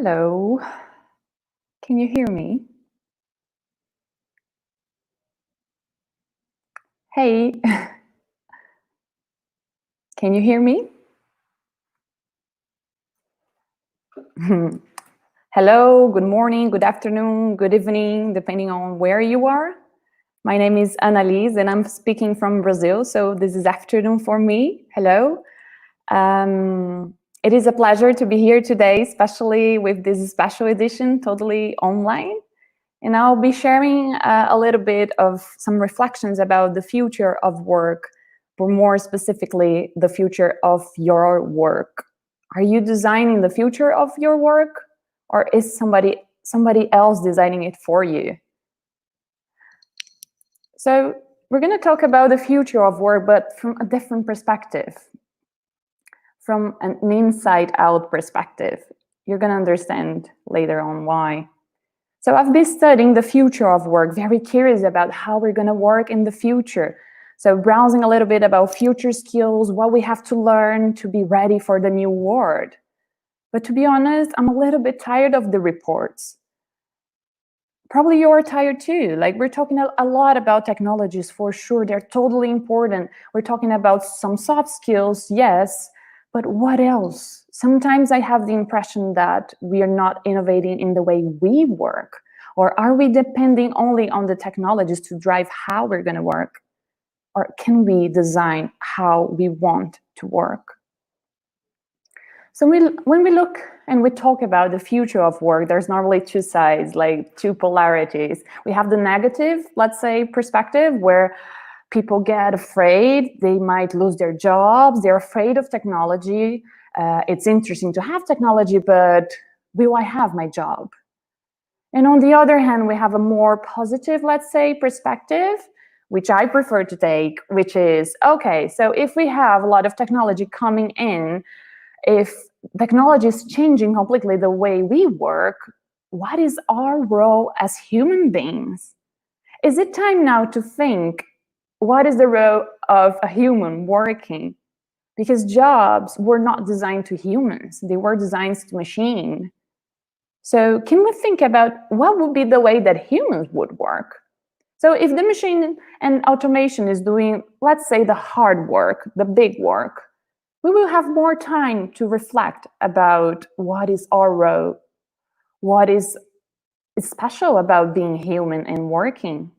Hello, can you hear me? Hey, can you hear me? Hello, good morning, good afternoon, good evening, depending on where you are. My name is Analiz and I'm speaking from Brazil, so this is afternoon for me. Hello. It is a pleasure to be here today, especially with this special edition, totally online. And I'll be sharing a little bit of some reflections about the future of work, but more specifically, the future of your work. Are you designing the future of your work, or is somebody else designing it for you? So we're going to talk about the future of work, but from a different perspective, from an inside-out perspective. You're going to understand later on why. So I've been studying the future of work, very curious about how we're going to work in the future. So browsing a little bit about future skills, what we have to learn to be ready for the new world. But to be honest, I'm a little bit tired of the reports. Probably you're tired too. Like, we're talking a lot about technologies, for sure. They're totally important. We're talking about some soft skills, yes, but what else? Sometimes I have the impression that we are not innovating in the way we work. Or are we depending only on the technologies to drive how we're going to work? Or can we design how we want to work? So when we look and we talk about the future of work, there's normally two sides, like two polarities. We have the negative, let's say, perspective, where people get afraid, they might lose their jobs, they're afraid of technology. It's interesting to have technology, but will I have my job? And on the other hand, we have a more positive, let's say, perspective, which I prefer to take, which is, okay, so if we have a lot of technology coming in, if technology is changing completely the way we work, what is our role as human beings? Is it time now to think, what is the role of a human working? Because jobs were not designed to humans, they were designed to machine. So can we think about what would be the way that humans would work? So if the machine and automation is doing, let's say, the hard work, the big work, we will have more time to reflect about what is our role, what is special about being human and working.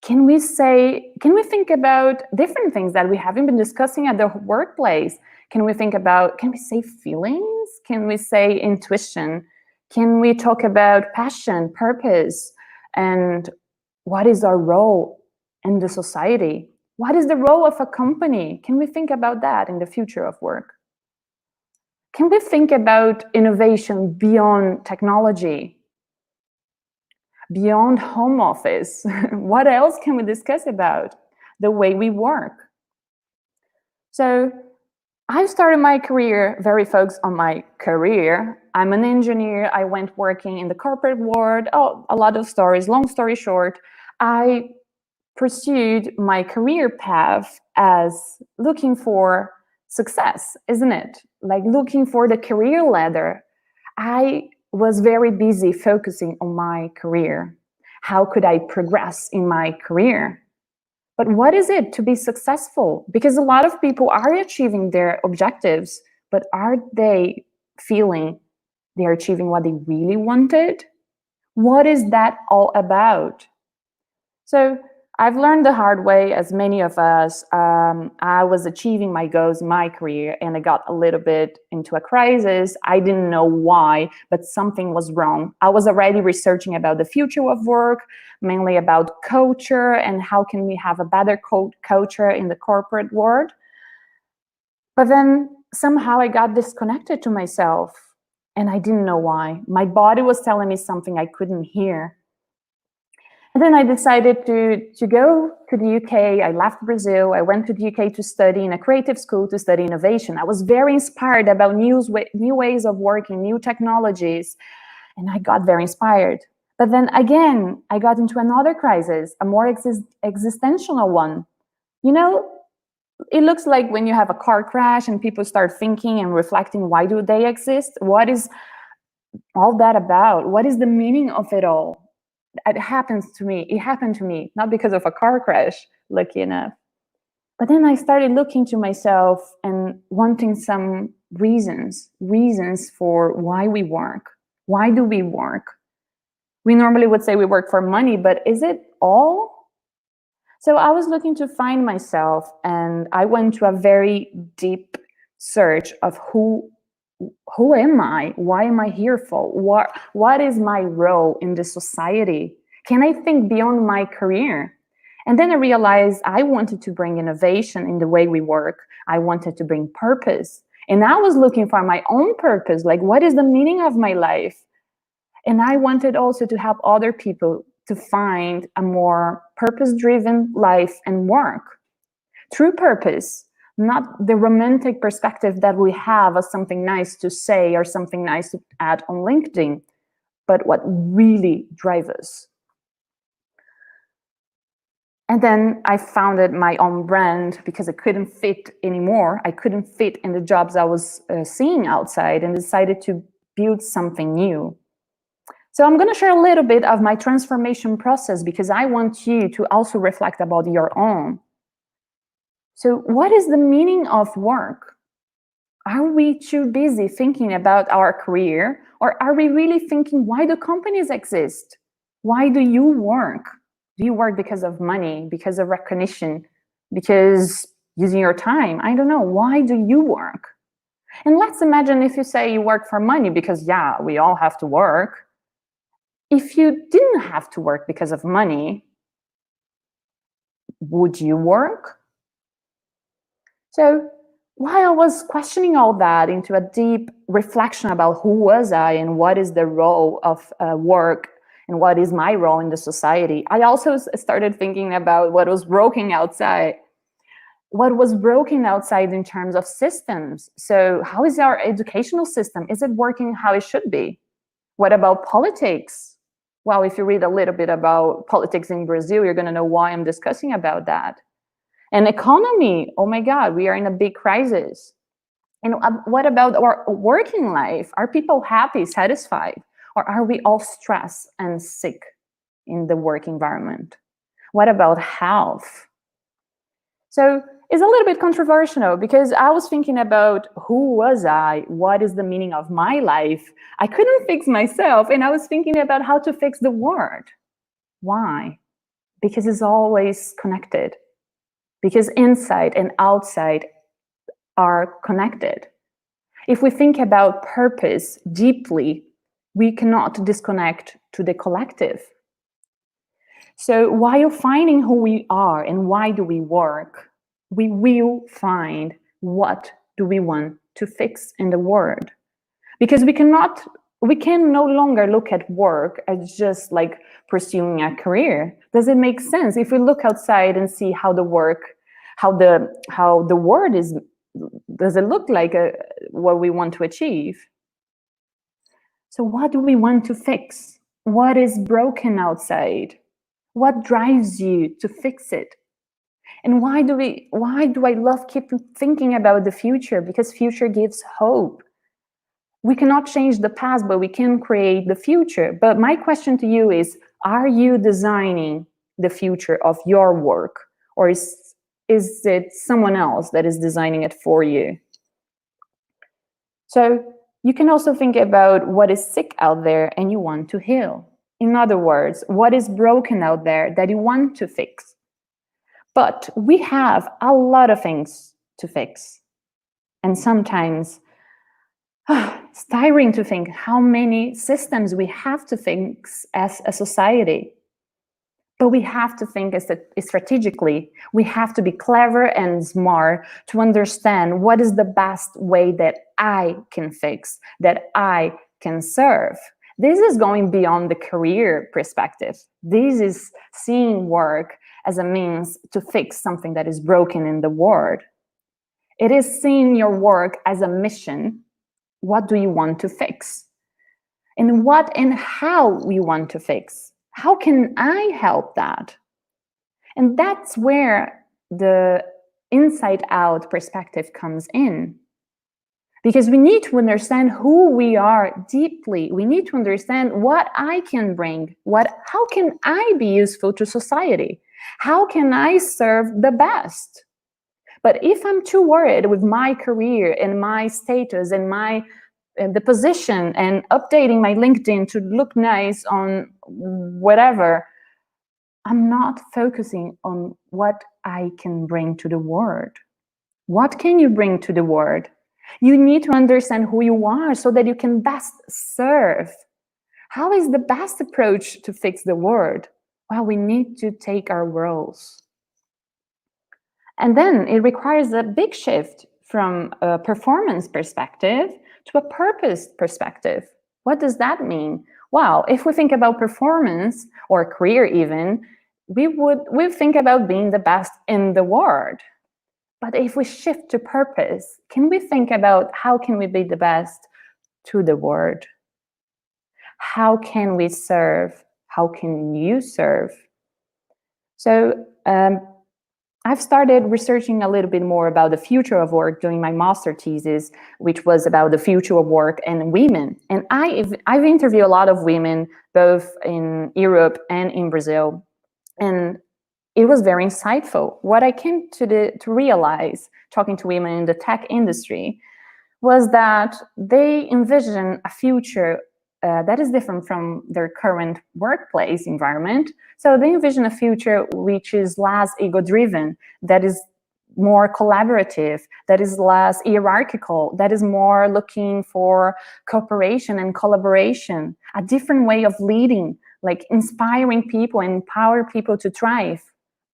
Can we think about different things that we haven't been discussing at the workplace? Can we say feelings? Can we say intuition? Can we talk about passion, purpose, and what is our role in the society? What is the role of a company? Can we think about that in the future of work? Can we think about innovation beyond technology, beyond home office? What else can we discuss about the way we work? So I started my career very focused on my career. I'm an engineer. I went working in the corporate world. Oh, a lot of stories. Long story short, I pursued my career path as looking for success, isn't it? Like looking for the career ladder. I was very busy focusing on my career. How could I progress in my career? But what is it to be successful? Because a lot of people are achieving their objectives, but are they feeling they're achieving what they really wanted? What is that all about? So I've learned the hard way, as many of us. I was achieving my goals in my career, and I got a little bit into a crisis. I didn't know why, but something was wrong. I was already researching about the future of work, mainly about culture and how can we have a better culture in the corporate world. But then somehow I got disconnected to myself, and I didn't know why. My body was telling me something I couldn't hear. And then I decided to go to the UK. I left Brazil. I went to the UK to study in a creative school to study innovation. I was very inspired about new ways of working, new technologies, and I got very inspired. But then again, I got into another crisis, a more existential one. You know, it looks like when you have a car crash and people start thinking and reflecting, why do they exist? What is all that about? What is the meaning of it all? It happens to me. It happened to me, not because of a car crash, lucky enough. But then I started looking to myself and wanting some reasons for why we work. Why do we work? We normally would say we work for money, but is it all? So I was looking to find myself, and I went to a very deep search of who am I? Why am I here for? What is my role in the society? Can I think beyond my career? And then I realized I wanted to bring innovation in the way we work. I wanted to bring purpose. And I was looking for my own purpose, like what is the meaning of my life? And I wanted also to help other people to find a more purpose-driven life and work. True purpose, not the romantic perspective that we have as something nice to say or something nice to add on LinkedIn, but what really drives us. And then I founded my own brand because I couldn't fit anymore. I couldn't fit in the jobs I was seeing outside, and decided to build something new. So I'm going to share a little bit of my transformation process because I want you to also reflect about your own. So what is the meaning of work? Are we too busy thinking about our career, or are we really thinking, why do companies exist? Why do you work? Do you work because of money, because of recognition, because using your time? I don't know. Why do you work? And let's imagine if you say you work for money because, yeah, we all have to work. If you didn't have to work because of money, would you work? So while I was questioning all that into a deep reflection about who was I and what is the role of work and what is my role in the society, I also started thinking about what was broken outside. What was broken outside in terms of systems? So how is our educational system? Is it working how it should be? What about politics? Well, if you read a little bit about politics in Brazil, you're going to know why I'm discussing about that. And economy, oh my God, we are in a big crisis. And what about our working life? Are people happy, satisfied? Or are we all stressed and sick in the work environment? What about health? So it's a little bit controversial because I was thinking about who was I? What is the meaning of my life? I couldn't fix myself, and I was thinking about how to fix the world. Why? Because it's always connected. Because inside and outside are connected. If we think about purpose deeply, we cannot disconnect to the collective. So while finding who we are and why do we work, we will find what do we want to fix in the world. Because we can no longer look at work as just like pursuing a career. Does it make sense? If we look outside and see how the world is, does it look like what we want to achieve? So what do we want to fix? What is broken outside? What drives you to fix it? And why do I love keep thinking about the future? Because future gives hope. We cannot change the past, but we can create the future. But my question to you is, are you designing the future of your work? Or is it someone else that is designing it for you? So you can also think about what is sick out there and you want to heal. In other words, what is broken out there that you want to fix? But we have a lot of things to fix. And sometimes it's tiring to think how many systems we have to fix as a society. But we have to think strategically. We have to be clever and smart to understand what is the best way that I can fix, that I can serve. This is going beyond the career perspective. This is seeing work as a means to fix something that is broken in the world. It is seeing your work as a mission. What do you want to fix? And what and how we want to fix? How can I help that? And that's where the inside-out perspective comes in. Because we need to understand who we are deeply. We need to understand what I can bring, how can I be useful to society? How can I serve the best? But if I'm too worried with my career and my status and the position and updating my LinkedIn to look nice on whatever, I'm not focusing on what I can bring to the world. What can you bring to the world? You need to understand who you are so that you can best serve. How is the best approach to fix the world? Well, we need to take our roles. And then it requires a big shift from a performance perspective to a purpose perspective. What does that mean? Well, if we think about performance or career even, we think about being the best in the world. But if we shift to purpose, can we think about how can we be the best to the world? How can we serve? How can you serve? So I've started researching a little bit more about the future of work during my master thesis, which was about the future of work and women. And I've interviewed a lot of women, both in Europe and in Brazil. And it was very insightful. What I came to realize, talking to women in the tech industry, was that they envision a future that is different from their current workplace environment. So they envision a future which is less ego-driven, that is more collaborative, that is less hierarchical, that is more looking for cooperation and collaboration, a different way of leading, like inspiring people and empower people to thrive.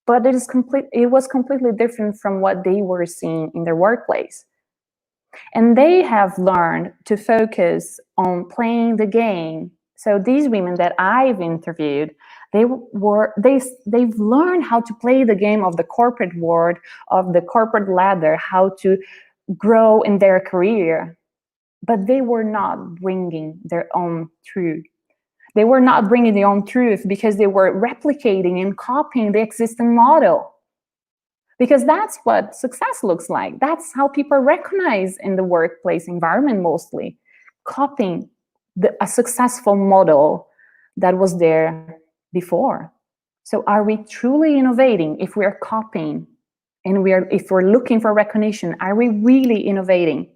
But it was completely different from what they were seeing in their workplace. And they have learned to focus on playing the game. So these women that I've interviewed, they've learned how to play the game of the corporate world, of the corporate ladder, how to grow in their career. But they were not bringing their own truth. They were not bringing their own truth because they were replicating and copying the existing model. Because that's what success looks like. That's how people recognize in the workplace environment mostly, copying a successful model that was there before. So are we truly innovating if we are copying and if we're looking for recognition? Are we really innovating?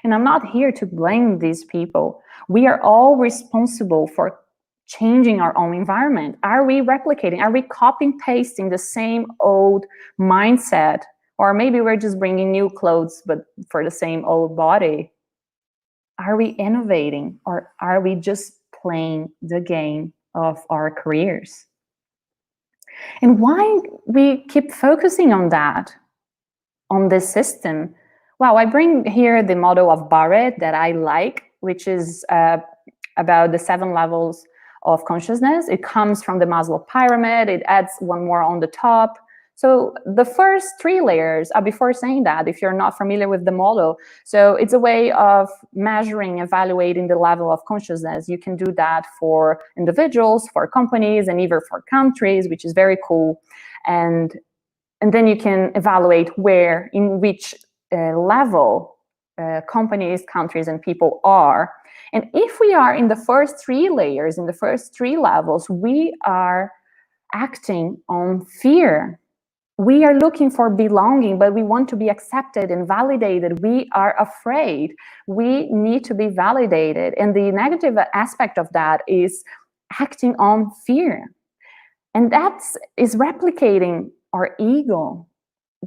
And I'm not here to blame these people. We are all responsible for changing our own environment. Are we replicating? Are we copying, pasting the same old mindset? Or maybe we're just bringing new clothes, but for the same old body. Are we innovating, or are we just playing the game of our careers? And why we keep focusing on that, on this system? Well, I bring here the model of Barrett that I like, which is about the 7 levels of consciousness. It comes from the Maslow pyramid. It adds one more on the top. So the first 3 layers, before saying that, if you're not familiar with the model, so it's a way of measuring, evaluating the level of consciousness. You can do that for individuals, for companies, and even for countries, which is very cool. And then you can evaluate in which level companies, countries, and people are. And if we are in the first 3 layers, in the first 3 levels, we are acting on fear. We are looking for belonging, but we want to be accepted and validated. We are afraid. We need to be validated. And the negative aspect of that is acting on fear. And that is replicating our ego.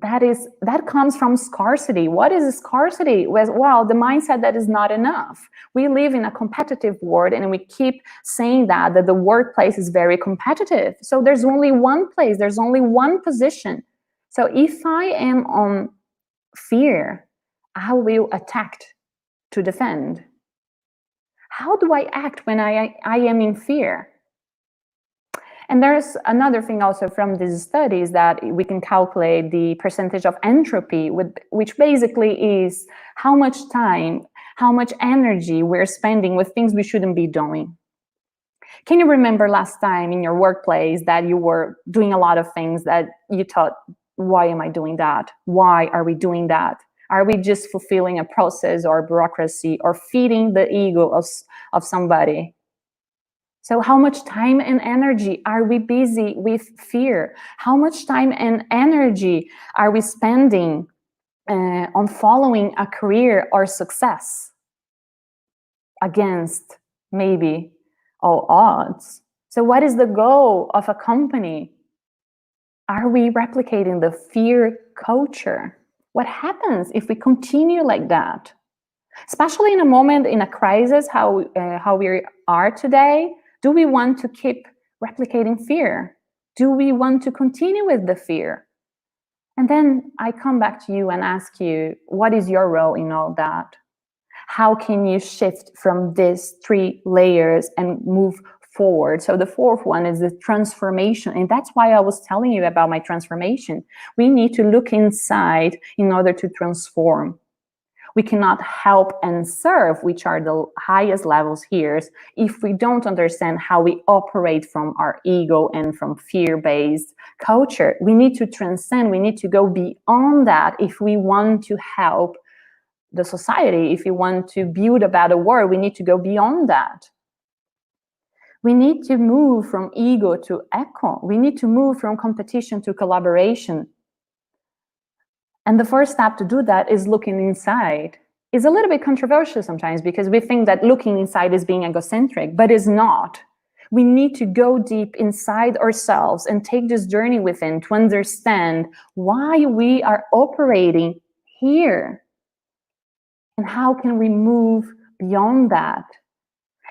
That comes from scarcity. What is scarcity? Well, the mindset that is not enough. We live in a competitive world, and we keep saying that the workplace is very competitive. So there's only one place, there's only one position. So if I am on fear, I will attack to defend. How do I act when I am in fear? And there's another thing also from these studies that we can calculate the percentage of entropy, which basically is how much time, how much energy we're spending with things we shouldn't be doing. Can you remember last time in your workplace that you were doing a lot of things that you thought, why am I doing that? Why are we doing that? Are we just fulfilling a process or bureaucracy or feeding the ego of somebody? So how much time and energy are we busy with fear? How much time and energy are we spending on following a career or success against maybe all odds? So what is the goal of a company? Are we replicating the fear culture? What happens if we continue like that? Especially in a moment, in a crisis, how we are today, do we want to keep replicating fear? Do we want to continue with the fear? And then I come back to you and ask you, what is your role in all that? How can you shift from these 3 layers and move forward? So the 4th one is the transformation. And that's why I was telling you about my transformation. We need to look inside in order to transform. We cannot help and serve, which are the highest levels here, if we don't understand how we operate from our ego and from fear-based culture. We need to transcend, we need to go beyond that if we want to help the society, if we want to build a better world, we need to go beyond that. We need to move from ego to echo. We need to move from competition to collaboration. And the first step to do that is looking inside. It's a little bit controversial sometimes because we think that looking inside is being egocentric, but it's not. We need to go deep inside ourselves and take this journey within to understand why we are operating here. And how can we move beyond that?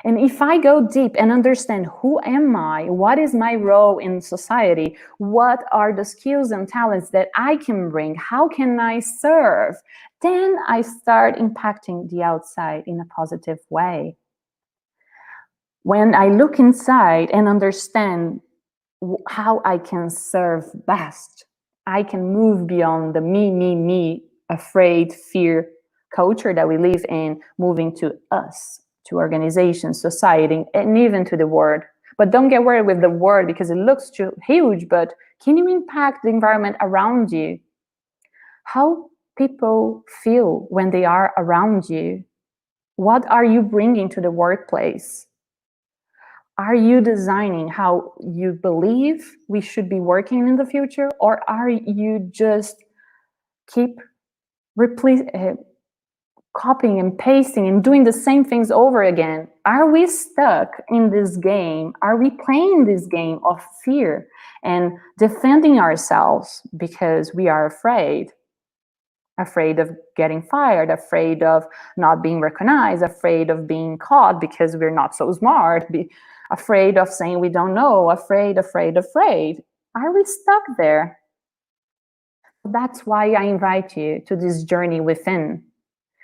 And if I go deep and understand who am I, what is my role in society, what are the skills and talents that I can bring, how can I serve, then I start impacting the outside in a positive way. When I look inside and understand how I can serve best, I can move beyond the me, afraid, fear culture that we live in, moving to us, to organizations, society, and even to the world. But don't get worried with the world because it looks too huge, but can you impact the environment around you? How people feel when they are around you? What are you bringing to the workplace? Are you designing how you believe we should be working in the future, or are you just keep copying and pasting and doing the same things over again? Are we stuck in this game? Are we playing this game of fear and defending ourselves because we are afraid? Afraid of getting fired, afraid of not being recognized, afraid of being caught because we're not so smart, afraid of saying we don't know, afraid. Are we stuck there? That's why I invite you to this journey within.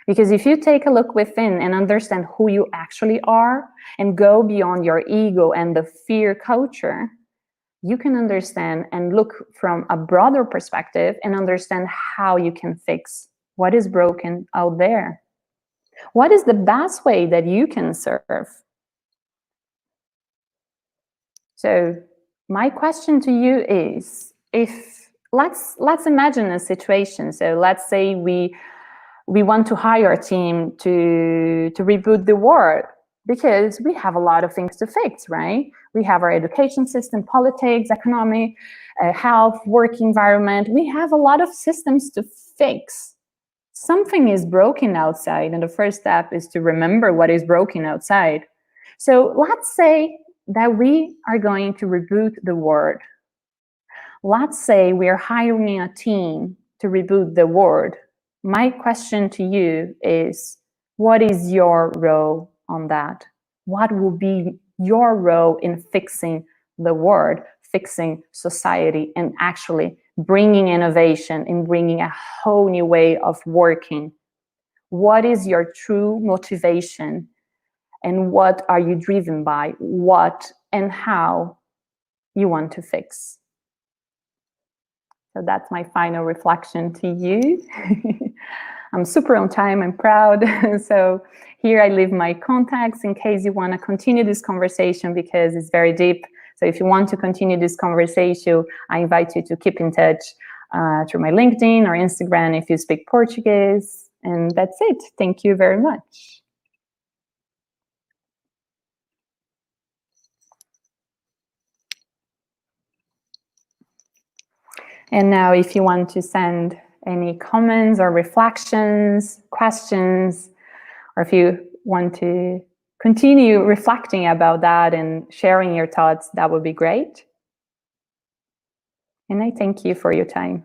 Because if you take a look within and understand who you actually are and go beyond your ego and the fear culture, you can understand and look from a broader perspective and understand how you can fix what is broken out there. What is the best way that you can serve? So my question to you is, let's imagine a situation. So let's say we want to hire a team to reboot the world because we have a lot of things to fix, right? We have our education system, politics, economy, health, work environment. We have a lot of systems to fix. Something is broken outside, and the first step is to remember what is broken outside. So let's say that we are going to reboot the world. Let's say we are hiring a team to reboot the world. My question to you is, what is your role on that? What will be your role in fixing the world, fixing society, and actually bringing innovation and bringing a whole new way of working? What is your true motivation? And what are you driven by? What and how you want to fix? So that's my final reflection to you. I'm super on time, I'm proud. So here I leave my contacts in case you want to continue this conversation because it's very deep. So if you want to continue this conversation, I invite you to keep in touch. through my LinkedIn or Instagram if you speak Portuguese. And that's it. Thank you very much. And now if you want to send any comments or reflections, questions, or if you want to continue reflecting about that and sharing your thoughts, that would be great. And I thank you for your time.